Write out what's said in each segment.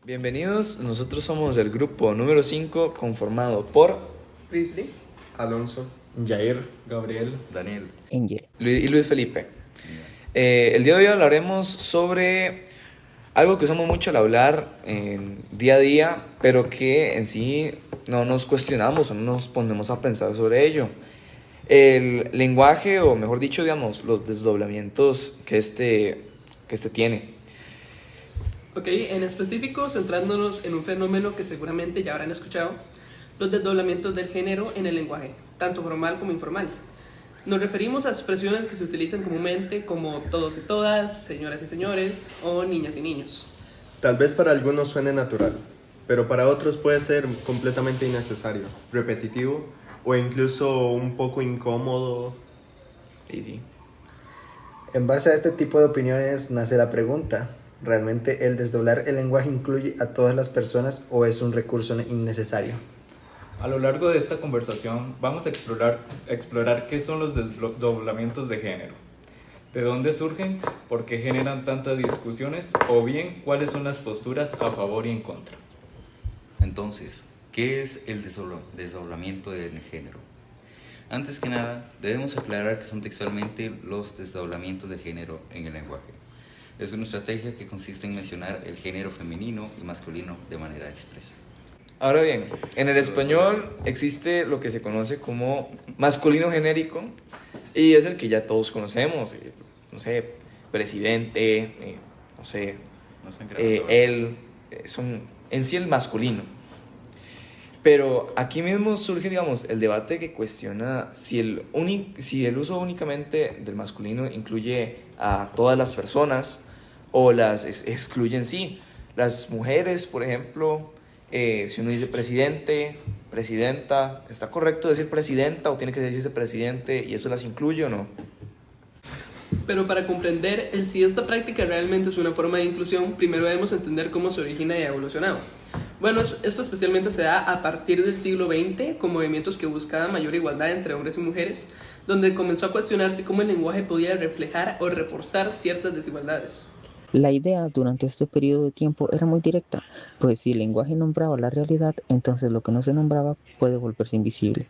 Bienvenidos, nosotros somos el grupo número 5 conformado por Priestley, Alonso, Jair, Gabriel, Daniel. Angel. Y Luis Felipe. El día de hoy hablaremos sobre algo que usamos mucho al hablar en día a día, pero que en sí no nos cuestionamos o no nos ponemos a pensar sobre ello. El lenguaje, o mejor dicho, digamos, los desdoblamientos que este tiene. Ok, en específico, centrándonos en un fenómeno que seguramente ya habrán escuchado, los desdoblamientos del género en el lenguaje, tanto formal como informal. Nos referimos a expresiones que se utilizan comúnmente como todos y todas, señoras y señores, o niñas y niños. Tal vez para algunos suene natural, pero para otros puede ser completamente innecesario, repetitivo o incluso un poco incómodo. Sí. En base a este tipo de opiniones nace la pregunta: ¿realmente el desdoblar el lenguaje incluye a todas las personas o es un recurso innecesario? A lo largo de esta conversación vamos a explorar qué son los desdoblamientos de género, de dónde surgen, por qué generan tantas discusiones o bien cuáles son las posturas a favor y en contra. Entonces, ¿qué es el desdoblamiento de género? Antes que nada, debemos aclarar que son textualmente los desdoblamientos de género en el lenguaje. Es una estrategia que consiste en mencionar el género femenino y masculino de manera expresa. Ahora bien, en el español existe lo que se conoce como masculino genérico y es el que ya todos conocemos, no sé, presidente, no sé, él, son en sí el masculino. Pero aquí mismo surge, digamos, el debate que cuestiona si el uso únicamente del masculino incluye a todas las personas o las excluye en sí. Las mujeres, por ejemplo, si uno dice presidente, presidenta, ¿está correcto decir presidenta o tiene que decirse presidente y eso las incluye o no? Pero para comprender si esta práctica realmente es una forma de inclusión, primero debemos entender cómo se origina y ha evolucionado. Bueno, esto especialmente se da a partir del siglo XX, con movimientos que buscaban mayor igualdad entre hombres y mujeres, donde comenzó a cuestionarse cómo el lenguaje podía reflejar o reforzar ciertas desigualdades. La idea durante este periodo de tiempo era muy directa, pues si el lenguaje nombraba la realidad, entonces lo que no se nombraba puede volverse invisible.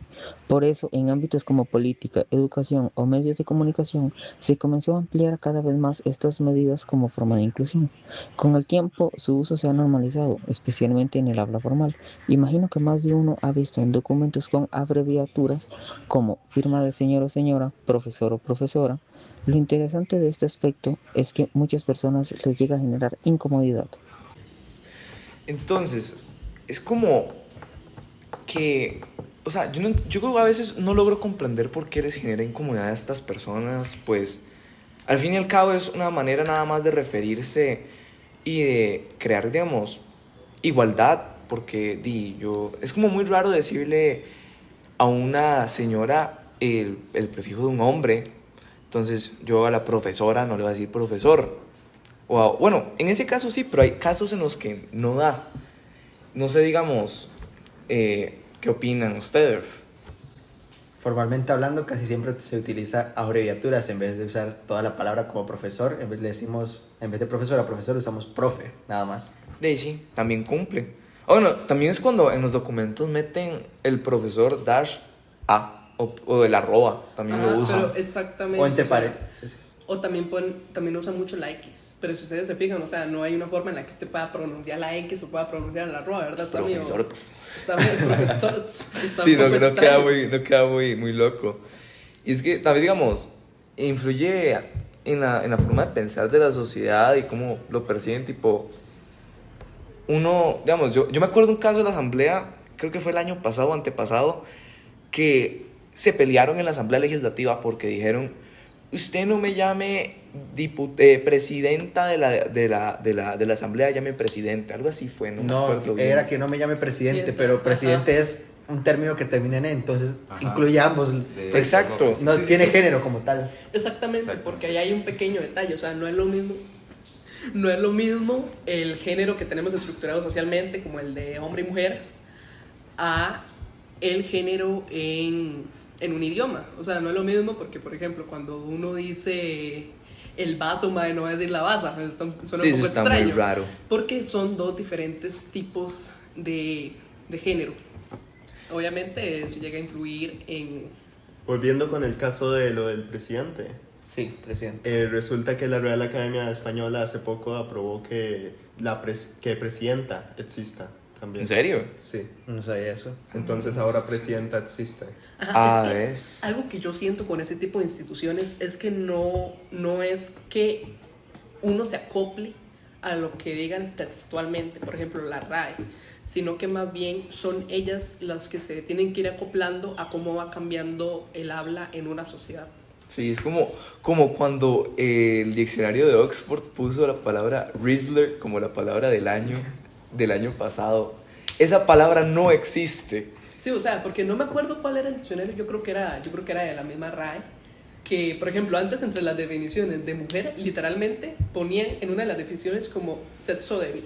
Por eso, en ámbitos como política, educación o medios de comunicación, se comenzó a ampliar cada vez más estas medidas como forma de inclusión. Con el tiempo, su uso se ha normalizado, especialmente en el habla formal. Imagino que más de uno ha visto en documentos con abreviaturas como firma de señor o señora, profesor o profesora. Lo interesante de este aspecto es que muchas personas les llega a generar incomodidad. Entonces, es como que, o sea, yo creo que a veces no logro comprender por qué les genera incomodidad a estas personas, pues al fin y al cabo es una manera nada más de referirse y de crear, digamos, igualdad, porque es como muy raro decirle a una señora el prefijo de un hombre. Entonces yo a la profesora no le voy a decir profesor. Bueno, en ese caso sí, pero hay casos en los que no da. No sé, digamos, ¿qué opinan ustedes? Formalmente hablando, casi siempre se utiliza abreviaturas en vez de usar toda la palabra como profesor. En vez de profesor a profesor usamos profe, nada más. Sí, también cumple. Bueno, también es cuando en los documentos meten el profesor dash a o el arroba, también lo usan. Pero exactamente. O entre paréntesis. O también usan mucho la X. Pero si ustedes se fijan, o sea, no hay una forma en la que usted pueda pronunciar la X o pueda pronunciar la arroba, ¿verdad? Profesores. Está medio profesores. Sí, no queda muy loco. Y es que también, digamos, influye en la forma de pensar de la sociedad y cómo lo perciben, tipo, uno, digamos, yo me acuerdo de un caso de la asamblea, creo que fue el año pasado o antepasado, que se pelearon en la asamblea legislativa porque dijeron: usted no me llame presidenta de la asamblea, llame presidente. Algo así fue, no me acuerdo bien. Era que no me llame presidente, pero presidente es un término que termina en entonces incluye ambos. Exacto. No tiene género como tal. Exactamente, porque ahí hay un pequeño detalle, o sea, no es lo mismo el género que tenemos estructurado socialmente, como el de hombre y mujer, a el género en un idioma. O sea, no es lo mismo porque, por ejemplo, cuando uno dice el vaso, mae, no voy a decir la baza, suena Sí, un eso poco está extraño. muy raro. Porque son dos diferentes tipos de género. Obviamente eso llega a influir en... Volviendo con el caso de lo del presidente. Sí, presidente. Resulta que la Real Academia Española hace poco aprobó que que presidenta exista también. ¿En serio? Sí. No sabía eso. Entonces ahora presidenta existe. Ajá, es que es. algo que yo siento con ese tipo de instituciones es que no es que uno se acople a lo que digan textualmente, por ejemplo la RAE, sino que más bien son ellas las que se tienen que ir acoplando a cómo va cambiando el habla en una sociedad. Sí, es como cuando el diccionario de Oxford puso la palabra Rizzler como la palabra del año pasado. Esa palabra no existe. Sí, o sea, porque no me acuerdo cuál era el diccionario, yo creo que era de la misma RAE, que por ejemplo antes entre las definiciones de mujer literalmente ponían en una de las definiciones como sexo débil.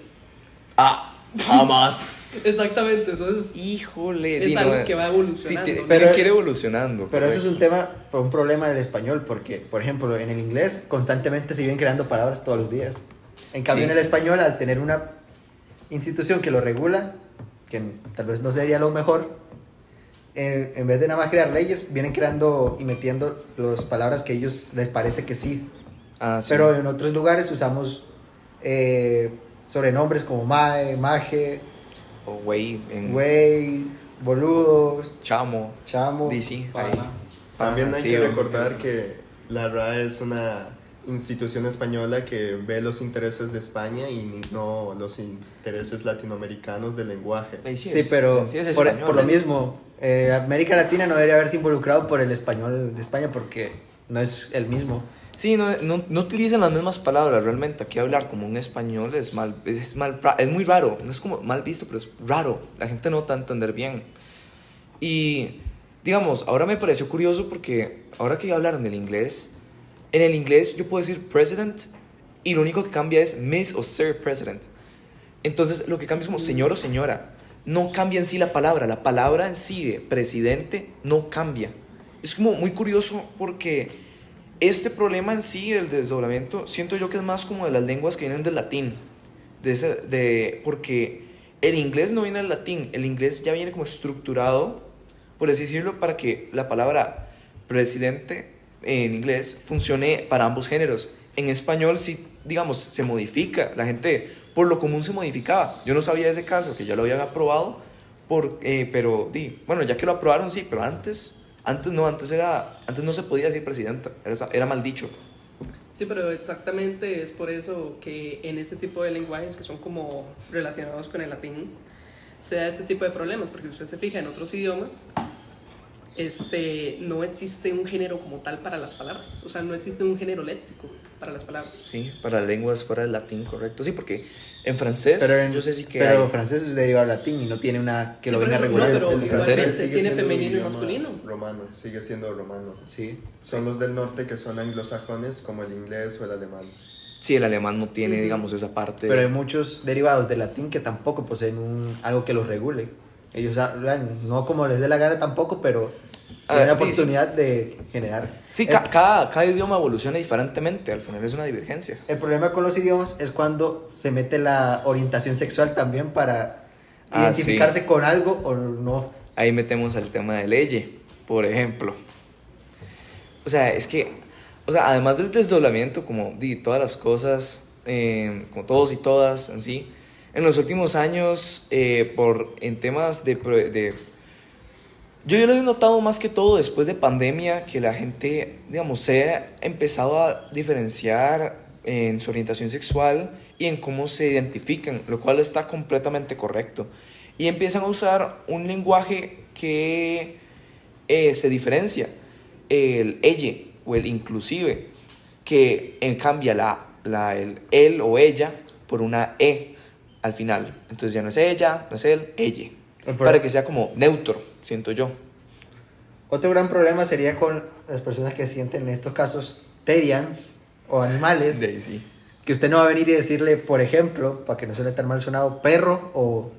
Jamás. Exactamente, entonces Híjole. es algo que va evolucionando. Sí, ¿no? pero es- quiere evolucionando. Pero eso es correcto. un problema del español, porque, por ejemplo, en el inglés constantemente se viven creando palabras todos los días. En cambio, Sí. en el español, al tener una institución que lo regula, que tal vez no sería lo mejor, en vez de nada más crear leyes, vienen creando y metiendo las palabras que a ellos les parece que sí. Ah, sí. Pero en otros lugares usamos sobrenombres como mae, maje, O güey, en güey, boludo, chamo. chamo. DC. Pana. También hay que tío. recordar que la RAE es una institución española que ve los intereses de España y no los intereses latinoamericanos del lenguaje. Ahí Sí, es- pero sí es por español, lo ¿eh? mismo, América Latina no debería haberse involucrado por el español de España porque no es el mismo. Sí, no utilizan las mismas palabras realmente. Aquí hablar como un español es muy raro. No es como mal visto, pero es raro. La gente no te va a entender bien. Y, digamos, ahora me pareció curioso porque ahora que hablaron del inglés, en el inglés yo puedo decir president y lo único que cambia es Miss o Sir President. Entonces lo que cambia es como señor o señora. No cambia en sí la palabra en sí de presidente no cambia. Es como muy curioso porque este problema en sí del desdoblamiento siento yo que es más como de las lenguas que vienen del latín. Porque el inglés no viene del latín, el inglés ya viene como estructurado, por así decirlo, para que la palabra presidente en inglés funcione para ambos géneros. En español sí, digamos, se modifica. La gente por lo común se modificaba. Yo no sabía de ese caso, que ya lo habían aprobado, pero bueno, ya que lo aprobaron sí, pero antes no se podía decir presidenta, era mal dicho. Sí, pero exactamente es por eso que en ese tipo de lenguajes que son como relacionados con el latín se da ese tipo de problemas, porque usted se fija en otros idiomas, no existe un género como tal para las palabras, o sea, no existe un género léxico para las palabras. Sí, para lenguas fuera del latín, correcto. Sí, porque en francés yo sé sí que pero hay. francés es derivado al latín y no tiene una que Sí, lo pero venga a eso regular. no, pero El ¿en francés. serio? Sigue tiene siendo un femenino y idioma masculino. Romano, sigue siendo romano. Sí. Son los del norte que son anglosajones como el inglés o el alemán. Sí, el alemán no tiene, Ujú. digamos, esa parte. Pero hay muchos derivados del latín que tampoco poseen algo que los regule. Ellos hablan, no como les dé la gana tampoco, pero tienen la sí. oportunidad de generar. Sí, cada idioma evoluciona diferentemente, al final es una divergencia. El problema con los idiomas es cuando se mete la orientación sexual también para Ah, identificarse con algo o no. Ahí metemos el tema de ley, por ejemplo. O sea, es que, además del desdoblamiento, como di todas las cosas, como todos y todas en sí, en los últimos años, en temas yo lo he notado más que todo después de pandemia, que la gente, digamos, se ha empezado a diferenciar en su orientación sexual y en cómo se identifican, lo cual está completamente correcto. Y empiezan a usar un lenguaje que se diferencia, el ella o el inclusive, que cambia el él o ella por una e al final. Entonces ya no es ella, no es él, ella. Para que sea como neutro, siento yo. Otro gran problema sería con las personas que se sienten en estos casos terians o animales, De ahí sí. que usted no va a venir y decirle, por ejemplo, para que no suene tan mal sonado, perro o...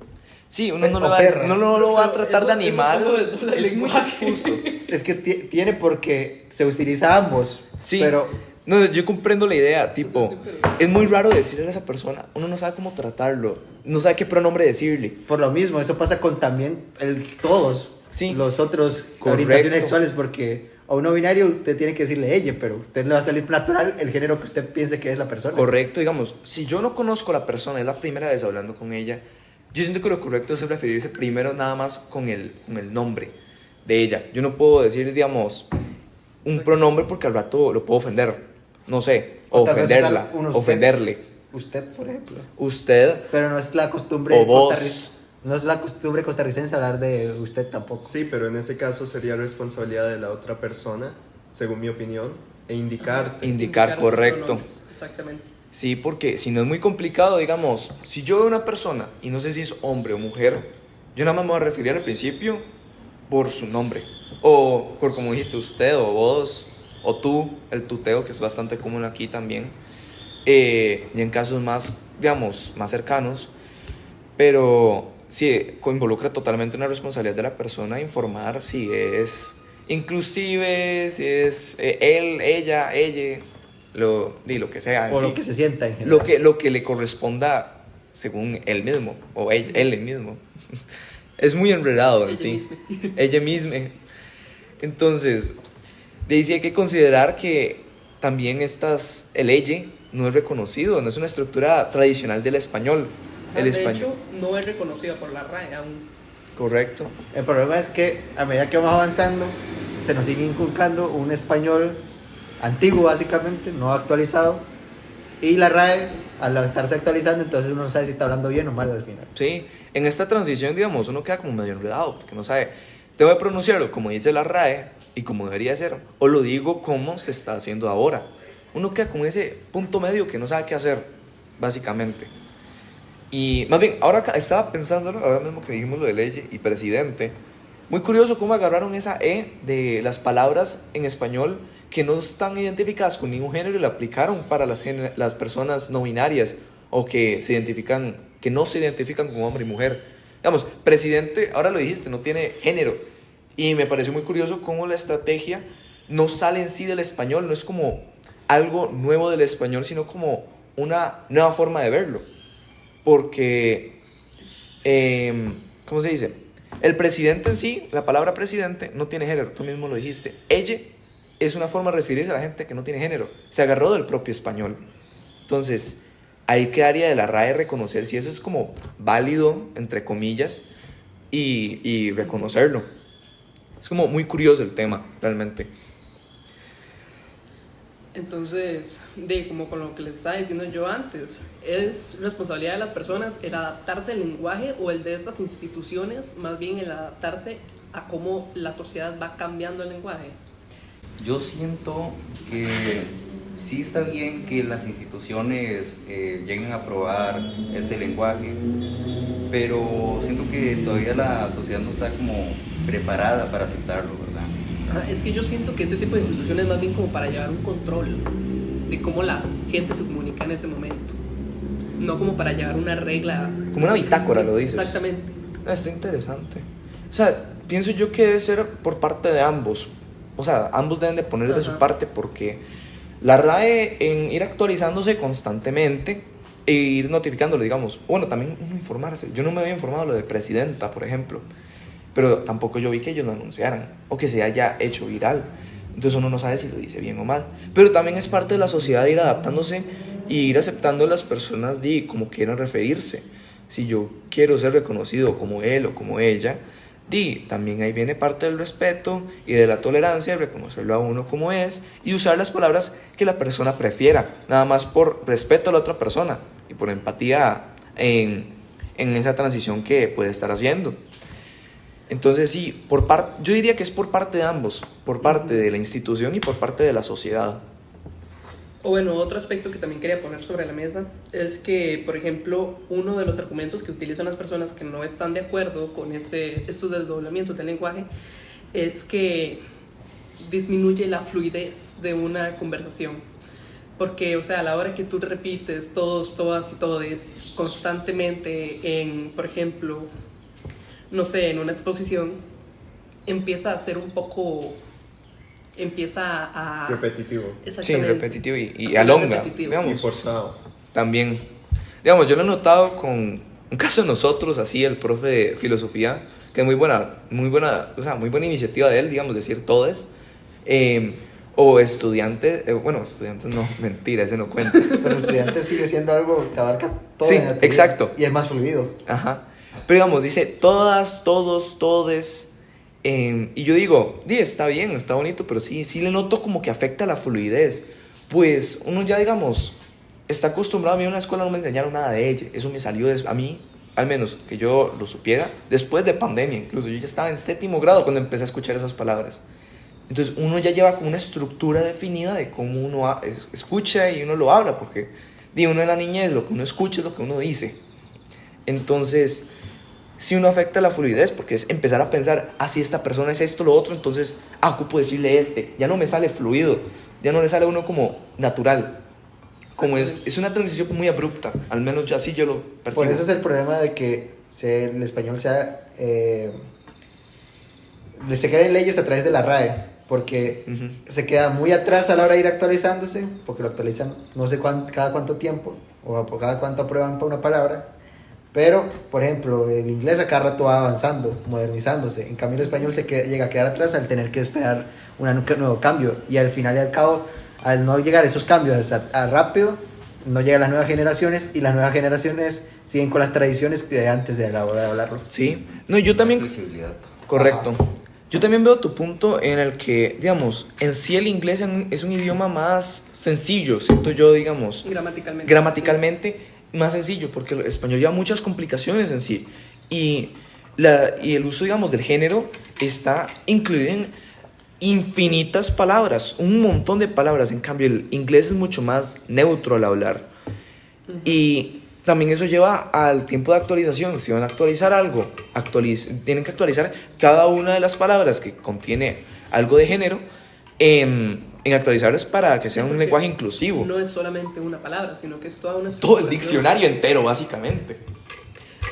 Sí, uno no, O le va perra. no lo va a Pero tratar de eso animal. como de doble Es muy lenguaje. confuso. Es que tiene porque se utiliza ambos, Sí. pero No, yo comprendo la idea, tipo, Sí, pero- es muy raro decirle a esa persona, uno no sabe cómo tratarlo, no sabe qué pronombre decirle. Por lo mismo, eso pasa con también todos Sí. los otros Correcto. orientaciones sexuales, porque a uno binario usted tiene que decirle ella, pero usted le va a salir natural el género que usted piense que es la persona. Correcto, digamos, si yo no conozco a la persona, es la primera vez hablando con ella, yo siento que lo correcto es referirse primero nada más con el nombre de ella. Yo no puedo decir, digamos, un pronombre porque al rato lo puedo ofender, no sé, o tal vez ofenderla, usar un usted. ofenderle. Usted, por ejemplo. Usted Pero no es la costumbre o vos. no es la costumbre costarricense hablar de usted tampoco. Sí, pero en ese caso sería responsabilidad de la otra persona, según mi opinión, e indicarte. Indicar, los correcto. pronombres, exactamente. Sí, porque si no es muy complicado, digamos, si yo veo una persona y no sé si es hombre o mujer, yo nada más me voy a referir al principio por su nombre. O por como dijiste, usted o vos o tú, el tuteo, que es bastante común aquí también. Y en casos más, digamos, más cercanos. Pero sí, involucra totalmente una responsabilidad de la persona informar si es inclusive, si es él, ella, lo que sea. en O sí. lo que se sienta en general. Lo que le corresponda según él mismo o él mismo. Es muy enredado en Ella sí. misma. Ella misma. Entonces, dice hay que considerar que también el ella no es reconocido, no es una estructura tradicional del español. Ajá, El de español. hecho, no es reconocida por la RAE aún. Correcto. El problema es que a medida que vamos avanzando, se nos sigue inculcando un español antiguo, básicamente, no actualizado. Y la RAE, al estarse actualizando, entonces uno no sabe si está hablando bien o mal al final. Sí, en esta transición, digamos, uno queda como medio enredado porque no sabe, tengo que pronunciarlo como dice la RAE y como debería ser, o lo digo como se está haciendo ahora. Uno queda con ese punto medio que no sabe qué hacer, básicamente. Y más bien, estaba pensándolo, ahora mismo que dijimos lo de ley y presidente, muy curioso cómo agarraron esa de las palabras en español que no están identificadas con ningún género y la aplicaron para las personas no binarias o que no se identifican como hombre y mujer. Digamos, presidente, ahora lo dijiste, no tiene género. Y me pareció muy curioso cómo la estrategia no sale en sí del español, no es como algo nuevo del español, sino como una nueva forma de verlo. Porque, ¿cómo se dice? El presidente en sí, la palabra presidente, no tiene género, tú mismo lo dijiste. Ella es una forma de referirse a la gente que no tiene género. Se agarró del propio español. Entonces, ahí quedaría de la RAE reconocer si eso es como válido, entre comillas, y reconocerlo. Es como muy curioso el tema, realmente. Entonces, como con lo que les estaba diciendo yo antes, es responsabilidad de las personas el adaptarse al lenguaje o el de estas instituciones, más bien el adaptarse a cómo la sociedad va cambiando el lenguaje. Yo siento que sí está bien que las instituciones lleguen a aprobar ese lenguaje, pero siento que todavía la sociedad no está como preparada para aceptarlo, ¿verdad? Es que yo siento que ese tipo de instituciones es más bien como para llevar un control de cómo la gente se comunica en ese momento, no como para llevar una regla. Como una bitácora, lo dices. Exactamente. Está interesante. O sea, pienso yo que debe ser por parte de ambos. O sea, ambos deben de poner de su Ajá. parte porque la RAE en ir actualizándose constantemente e ir notificándolo, digamos. Bueno, también uno informarse. Yo no me había informado de lo de presidenta, por ejemplo. Pero tampoco yo vi que ellos lo anunciaran o que se haya hecho viral. Entonces uno no sabe si lo dice bien o mal. Pero también es parte de la sociedad ir adaptándose y ir aceptando a las personas como quieran referirse. Si yo quiero ser reconocido como él o como ella, también ahí viene parte del respeto y de la tolerancia, de reconocerlo a uno como es y usar las palabras que la persona prefiera, nada más por respeto a la otra persona y por empatía en esa transición que puede estar haciendo. Entonces sí, yo diría que es por parte de ambos, por parte de la institución y por parte de la sociedad. O bueno, otro aspecto que también quería poner sobre la mesa es que, por ejemplo, uno de los argumentos que utilizan las personas que no están de acuerdo con estos desdoblamientos del lenguaje es que disminuye la fluidez de una conversación. Porque, o sea, a la hora que tú repites todos, todas y todes constantemente en, por ejemplo, no sé, en una exposición, empieza a ser un poco empieza a... Repetitivo. Sí, Exactamente. repetitivo y Así, alonga, repetitivo. Y digamos. forzado. También, digamos, yo lo he notado con un caso de nosotros, así, el profe de filosofía, que es muy buena, o sea, muy buena iniciativa de él, digamos, decir todes. O estudiantes, bueno, estudiantes no, mentira, ese no cuenta. Pero estudiante sigue siendo algo que abarca todo Sí, en la teoría, exacto. y es más fluido. Ajá. Pero digamos, dice todas, todos, todes. Y yo digo, está bien, está bonito, pero sí le noto como que afecta la fluidez. Pues uno ya, digamos, está acostumbrado. A mí en una escuela no me enseñaron nada de ella. Eso me salió a mí, al menos que yo lo supiera, después de pandemia incluso. Yo ya estaba en 7º grado cuando empecé a escuchar esas palabras. Entonces uno ya lleva como una estructura definida de cómo uno escucha y uno lo habla, porque uno en la niñez lo que uno escucha es lo que uno dice. Entonces, si uno afecta la fluidez, porque es empezar a pensar, si esta persona es esto, lo otro, entonces, ocupo decirle ya no me sale fluido, ya no le sale a uno como natural. Como es una transición muy abrupta, al menos yo así yo lo percibo. Por eso es el problema de que el español se queda en leyes a través de la RAE, porque se queda muy atrás a la hora de ir actualizándose, porque lo actualizan no sé cada cuánto tiempo, o cada cuánto aprueban para una palabra. Pero, por ejemplo, el inglés a cada rato va avanzando, modernizándose. En cambio, el español llega a quedar atrás al tener que esperar un nuevo cambio. Y al final y al cabo, al no llegar esos cambios rápido, no llegan las nuevas generaciones, y las nuevas generaciones siguen con las tradiciones de antes de la hora de hablarlo. Sí, no, yo también... Flexibilidad. Correcto. Yo también veo tu punto en el que, digamos, en sí el inglés es un idioma más sencillo, siento yo, digamos. Gramaticalmente más sencillo, porque el español lleva muchas complicaciones en sí. Y el uso, digamos, del género está incluido en infinitas palabras, un montón de palabras. En cambio, el inglés es mucho más neutro al hablar. Y también eso lleva al tiempo de actualización. Si van a actualizar algo, tienen que actualizar cada una de las palabras que contiene algo de género en actualizarlas para que sea un lenguaje inclusivo. No es solamente una palabra, sino que es toda una todo el diccionario entero, básicamente.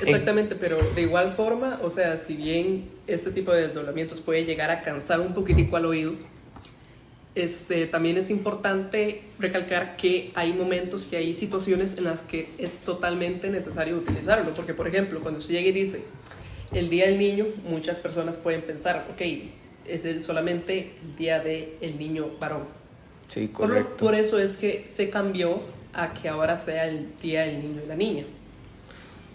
Exactamente, pero de igual forma, o sea, si bien este tipo de desdoblamientos puede llegar a cansar un poquitico al oído, también es importante recalcar que hay momentos y hay situaciones en las que es totalmente necesario utilizarlo. Porque, por ejemplo, cuando usted llega y dice el Día del Niño, muchas personas pueden pensar, ok, es solamente el Día del Niño varón. Sí, correcto. Por eso es que se cambió a que ahora sea el Día del Niño y la Niña.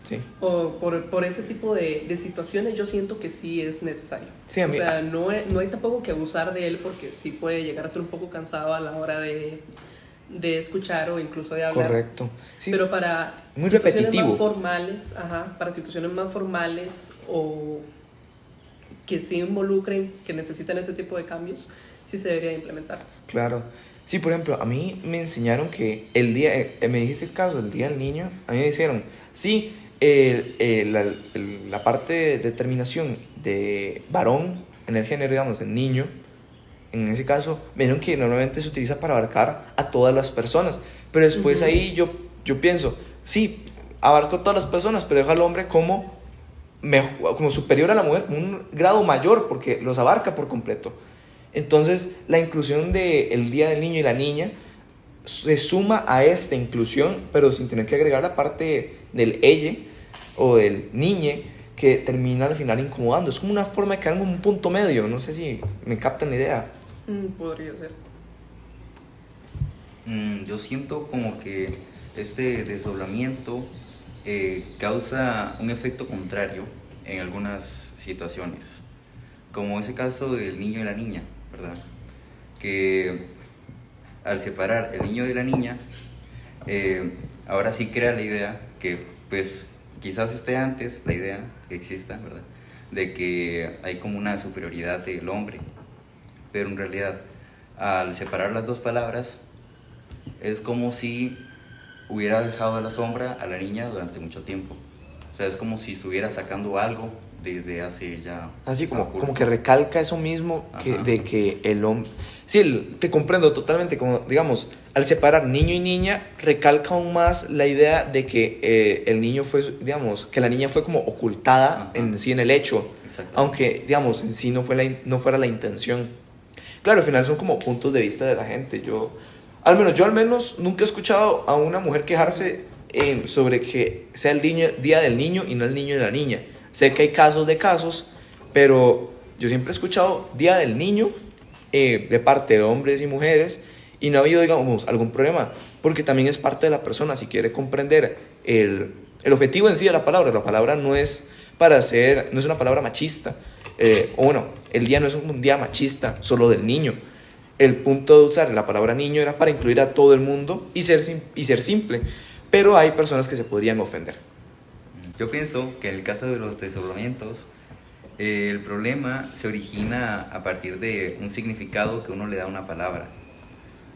Sí. O por ese tipo de situaciones yo siento que sí es necesario. Sí, o sea, no hay tampoco que abusar de él, porque sí puede llegar a ser un poco cansado a la hora de escuchar o incluso de hablar. Correcto. Sí. Pero para muy situaciones repetitivo. más formales, para situaciones más formales o que sí involucren, que necesitan ese tipo de cambios, sí se debería implementar. Claro. Sí, por ejemplo, a mí me enseñaron que me dijiste el caso del Día del Niño, a mí me dijeron, sí, la parte de determinación de varón en el género, digamos, del niño, en ese caso, vieron que normalmente se utiliza para abarcar a todas las personas, pero después ahí yo pienso, sí, abarco a todas las personas, pero deja al hombre como superior a la mujer, un grado mayor, porque los abarca por completo. Entonces, la inclusión del Día del Niño y la Niña se suma a esta inclusión, pero sin tener que agregar la parte del ella o del niñe, que termina al final incomodando. Es como una forma de quedar en un punto medio. No sé si me captan la idea. Podría ser. Yo siento como que este desdoblamiento causa un efecto contrario en algunas situaciones, como ese caso del niño y la niña, ¿verdad? Que al separar el niño de la niña, ahora sí crea la idea que, pues, quizás esté antes la idea que exista, ¿verdad?, de que hay como una superioridad del hombre, pero en realidad al separar las dos palabras es como si hubiera dejado a la sombra a la niña durante mucho tiempo. O sea, es como si estuviera sacando algo desde hace ya... Así como que recalca eso mismo de que el hombre... Sí, te comprendo totalmente, como digamos, al separar niño y niña, recalca aún más la idea de que el niño fue, digamos, que la niña fue como ocultada en sí en el hecho, aunque, digamos, en sí no fuera la intención. Claro, al final son como puntos de vista de la gente. Yo al menos nunca he escuchado a una mujer quejarse sobre que sea el día del niño y no el niño y la niña. Sé que hay casos de casos, pero yo siempre he escuchado día del niño de parte de hombres y mujeres y no ha habido, digamos, algún problema, porque también es parte de la persona. Si quiere comprender el objetivo en sí de la palabra no es no es una palabra machista. O bueno, el día no es un día machista solo del niño. El punto de usar la palabra niño era para incluir a todo el mundo y ser simple, pero hay personas que se podrían ofender. Yo pienso que en el caso de los desdoblamientos, el problema se origina a partir de un significado que uno le da a una palabra.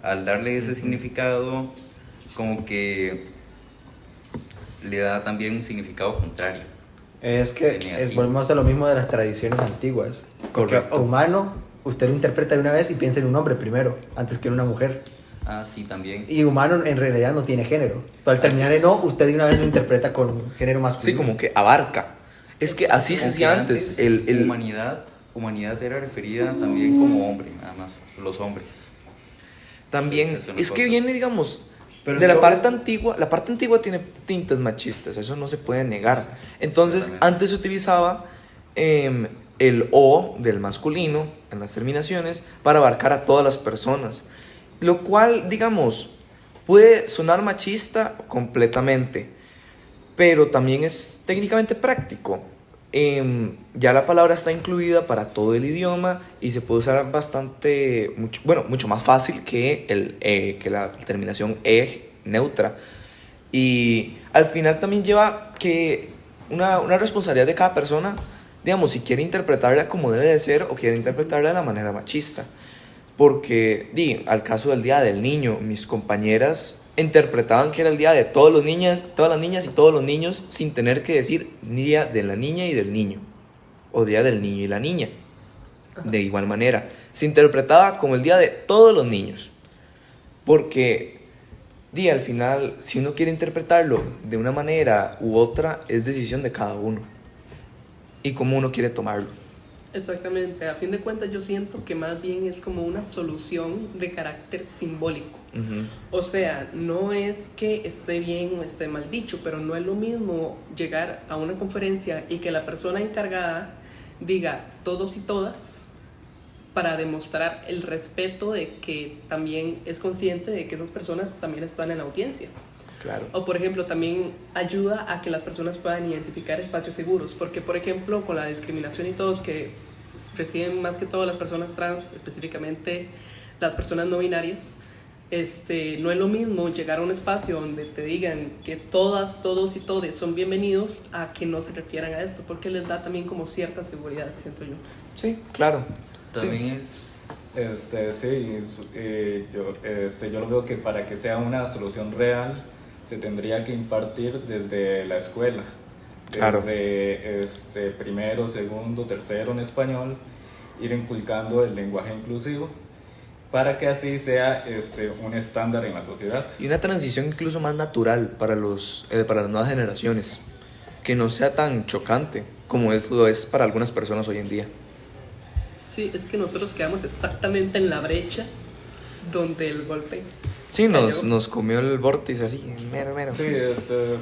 Al darle ese significado, como que le da también un significado contrario. Es que volvemos a lo mismo de las tradiciones antiguas. Correcto. Humano, usted lo interpreta de una vez y piensa en un hombre primero, antes que en una mujer. Ah, sí, también. Y humano en realidad no tiene género. Pero al terminar en no, usted de una vez lo interpreta con género masculino. Sí, como que abarca. Es que así se hacía antes. Humanidad era referida también como hombre, nada más, los hombres. También, Eso no es que pasa. viene, digamos, Pero de es la que- parte antigua. La parte antigua tiene tintes machistas, eso no se puede negar. Entonces, Exactamente. antes se utilizaba el o del masculino en las terminaciones para abarcar a todas las personas. Lo cual, digamos, puede sonar machista completamente, pero también es técnicamente práctico. Ya la palabra está incluida para todo el idioma y se puede usar mucho más fácil que la terminación e neutra. Y al final también lleva que una responsabilidad de cada persona, digamos, si quiere interpretarla como debe de ser o quiere interpretarla de la manera machista. Porque, al caso del Día del Niño, mis compañeras interpretaban que era el día de todas las niñas y todos los niños sin tener que decir Día de la Niña y del Niño o Día del Niño y la Niña. De igual manera, se interpretaba como el día de todos los niños. Porque, al final, si uno quiere interpretarlo de una manera u otra, es decisión de cada uno. Y cómo uno quiere tomarlo. Exactamente, a fin de cuentas yo siento que más bien es como una solución de carácter simbólico. Ujú. O sea, no es que esté bien o esté mal dicho, pero no es lo mismo llegar a una conferencia y que la persona encargada diga todos y todas para demostrar el respeto de que también es consciente de que esas personas también están en la audiencia. Claro. O por ejemplo, también ayuda a que las personas puedan identificar espacios seguros, porque por ejemplo, con la discriminación y todos que reciben más que todo las personas trans, específicamente las personas no binarias, no es lo mismo llegar a un espacio donde te digan que todas, todos y todes son bienvenidos a que no se refieran a esto, porque les da también como cierta seguridad, siento yo. Sí, claro. También Yo lo veo que para que sea una solución real se tendría que impartir desde la escuela, Claro. desde primero, segundo, tercero en español, ir inculcando el lenguaje inclusivo para que así sea un estándar en la sociedad. Y una transición incluso más natural para las nuevas generaciones, que no sea tan chocante como lo es para algunas personas hoy en día. Sí, es que nosotros quedamos exactamente en la brecha donde el golpe. Sí, cayó. nos comió el vórtice así, mero. Sí,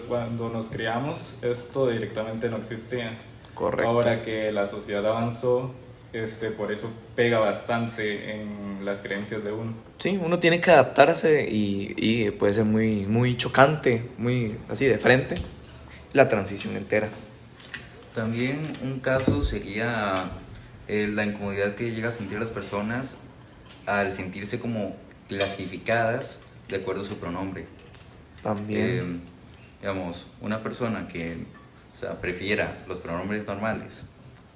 cuando nos criamos esto directamente no existía. Correcto. Ahora que la sociedad avanzó, por eso pega bastante en las creencias de uno. Sí, uno tiene que adaptarse y puede ser muy, muy chocante, muy así de frente, la transición entera. También un caso sería la incomodidad que llega a sentir las personas al sentirse como clasificadas de acuerdo a su pronombre. También. Digamos, una persona que prefiera los pronombres normales,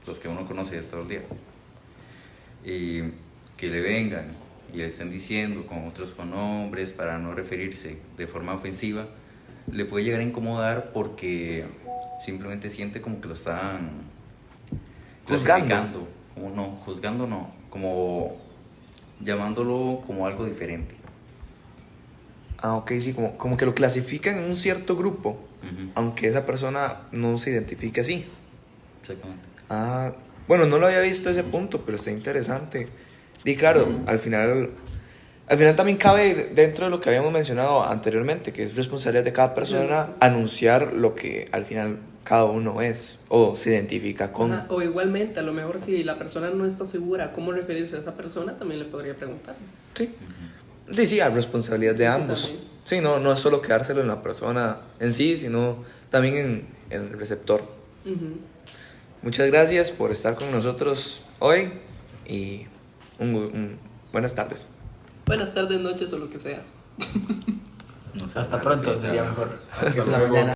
los que uno conoce de todo el día, y que le vengan y le estén diciendo con otros pronombres para no referirse de forma ofensiva, le puede llegar a incomodar porque simplemente siente como que lo están Juzgando. clasificando, juzgando no, como llamándolo como algo diferente. Ok, sí, como que lo clasifican en un cierto grupo, Ujú, aunque esa persona no se identifique así. exactamente. Bueno, no lo había visto ese punto, pero está interesante. Y claro, al final también cabe dentro de lo que habíamos mencionado anteriormente, que es responsabilidad de cada persona anunciar lo que al final cada uno es o se identifica con. Ajá, o igualmente, a lo mejor si la persona no está segura cómo referirse a esa persona, también le podría preguntar. Sí. Sí, a responsabilidad de ambos. también. Sí, no es solo quedárselo en la persona en sí, sino también en el receptor. Ujú. Muchas gracias por estar con nosotros hoy y buenas tardes. Buenas tardes, noches o lo que sea. Hasta pronto, diría mejor. Hasta Es la luego. mañana.